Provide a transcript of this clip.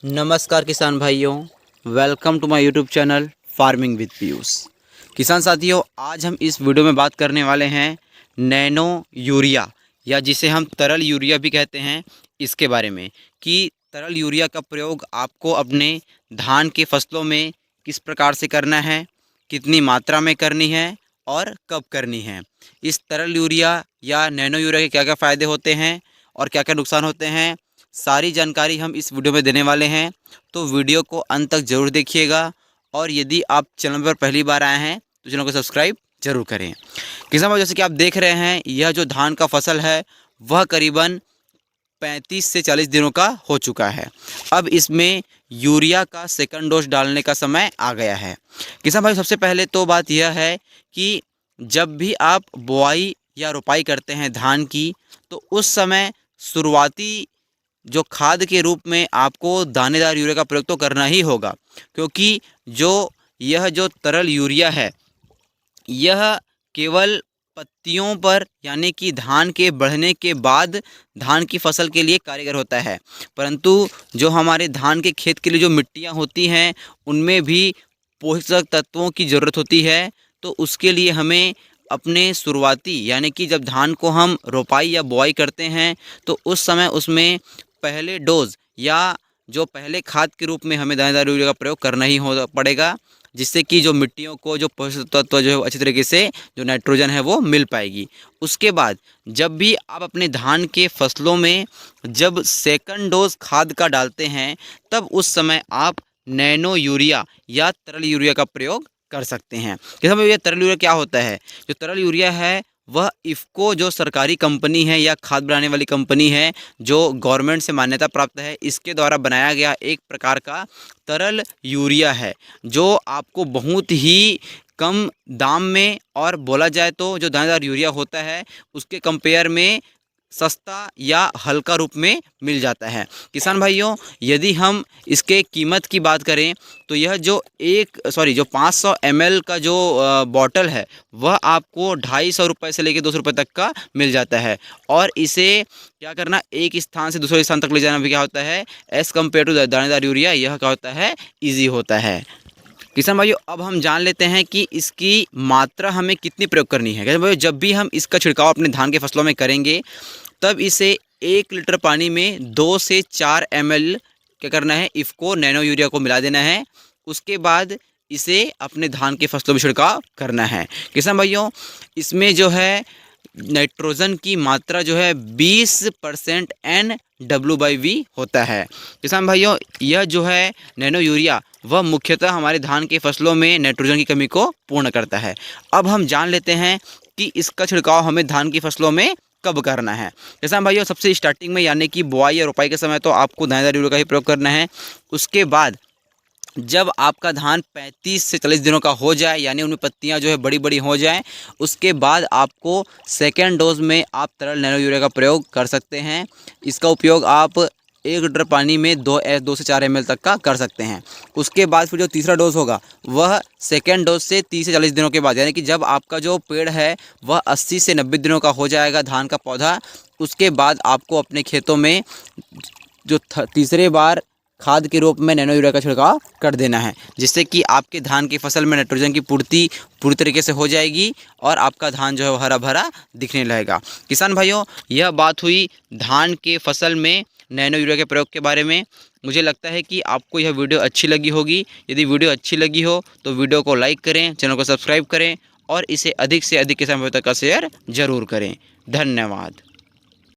नमस्कार किसान भाइयों, welcome to my YouTube channel farming with Piyush. किसान साथियों, आज हम इस वीडियो में बात करने वाले हैं नैनो यूरिया या जिसे हम तरल यूरिया भी कहते हैं, इसके बारे में कि तरल यूरिया का प्रयोग आपको अपने धान के फसलों में किस प्रकार से करना है, कितनी मात्रा में करनी है और कब करनी है। इस तरल यूरिया या नैनो यूरिया के क्या क्या फ़ायदे होते हैं और क्या क्या नुकसान होते हैं, सारी जानकारी हम इस वीडियो में देने वाले हैं। तो वीडियो को अंत तक ज़रूर देखिएगा और यदि आप चैनल पर पहली बार आए हैं तो चैनल को सब्सक्राइब ज़रूर करें। किसान भाई, जैसे कि आप देख रहे हैं, यह जो धान का फसल है वह करीबन 35 से 40 दिनों का हो चुका है। अब इसमें यूरिया का सेकंड डोज डालने का समय आ गया है। किसान भाई, सबसे पहले तो बात यह है कि जब भी आप बुआई या रोपाई करते हैं धान की, तो उस समय शुरुआती जो खाद के रूप में आपको दानेदार यूरिया का प्रयोग तो करना ही होगा, क्योंकि यह जो तरल यूरिया है यह केवल पत्तियों पर यानी कि धान के बढ़ने के बाद धान की फसल के लिए कारगर होता है, परंतु जो हमारे धान के खेत के लिए जो मिट्टियाँ होती हैं उनमें भी पोषक तत्वों की ज़रूरत होती है। तो उसके लिए हमें अपने शुरुआती यानी कि जब धान को हम रोपाई या बुआई करते हैं तो उस समय उसमें पहले डोज या जो पहले खाद के रूप में हमें दानेदार यूरिया का प्रयोग करना ही हो पड़ेगा, जिससे कि जो मिट्टियों को जो पोषक तत्व जो है अच्छी तरीके से जो नाइट्रोजन है वो मिल पाएगी। उसके बाद जब भी आप अपने धान के फसलों में जब सेकंड डोज खाद का डालते हैं, तब उस समय आप नैनो यूरिया या तरल यूरिया का प्रयोग कर सकते हैं। जैसे भाई, ये तरल यूरिया क्या होता है? जो तरल यूरिया है वह इफ़को जो सरकारी कंपनी है या खाद बनाने वाली कंपनी है जो गवर्नमेंट से मान्यता प्राप्त है, इसके द्वारा बनाया गया एक प्रकार का तरल यूरिया है, जो आपको बहुत ही कम दाम में और बोला जाए तो जो दानेदार यूरिया होता है उसके कंपेयर में सस्ता या हल्का रूप में मिल जाता है। किसान भाइयों, यदि हम इसके कीमत की बात करें तो यह जो 500 ml का जो बॉटल है वह आपको 250 रुपये से लेकर 200 रुपये तक का मिल जाता है। और इसे क्या करना, एक स्थान से दूसरे स्थान तक ले जाना भी क्या होता है, एज़ कम्पेयर टू दानेदार यूरिया, यह क्या होता है, ईजी होता है। किसान भाइयों, अब हम जान लेते हैं कि इसकी मात्रा हमें कितनी प्रयोग करनी है। किसान भाइयों, जब भी हम इसका छिड़काव अपने धान के फसलों में करेंगे तब इसे 1 लीटर पानी में 2 से 4 ml क्या करना है, इफ़को नैनो यूरिया को मिला देना है। उसके बाद इसे अपने धान के फसलों में छिड़काव करना है। किसान भाइयों, इसमें जो है नाइट्रोजन की मात्रा जो है 20% NW/V होता है। किसान भाइयों, यह जो है नैनो यूरिया वह मुख्यतः हमारे धान के फसलों में नाइट्रोजन की कमी को पूर्ण करता है। अब हम जान लेते हैं कि इसका छिड़काव हमें धान की फसलों में कब करना है। किसान भाइयों, सबसे स्टार्टिंग में यानी कि बुआई या रोपाई के समय तो आपको दानेदार यूरिया का ही प्रयोग करना है। उसके बाद जब आपका धान 35 से 40 दिनों का हो जाए, यानी उनमें पत्तियां जो है बड़ी बड़ी हो जाएं, उसके बाद आपको सेकेंड डोज में आप तरल नैनो यूरिया का प्रयोग कर सकते हैं। इसका उपयोग आप 1 लीटर पानी में 2 से 4 ml तक का कर सकते हैं। उसके बाद फिर जो तीसरा डोज होगा वह सेकेंड डोज से 30 से 40 दिनों के बाद, यानी कि जब आपका जो पेड़ है वह 80 से 90 दिनों का हो जाएगा धान का पौधा, उसके बाद आपको अपने खेतों में जो तीसरे बार खाद के रूप में नैनो यूरिया का छिड़काव कर देना है, जिससे कि आपके धान की फसल में नाइट्रोजन की पूर्ति पूरी तरीके से हो जाएगी और आपका धान जो है हरा भरा दिखने लगेगा। किसान भाइयों, यह बात हुई धान के फसल में नैनो यूरिया के प्रयोग के बारे में। मुझे लगता है कि आपको यह वीडियो अच्छी लगी होगी। यदि वीडियो अच्छी लगी हो तो वीडियो को लाइक करें, चैनल को सब्सक्राइब करें और इसे अधिक से अधिक किसान भाइयों तक का शेयर ज़रूर करें। धन्यवाद।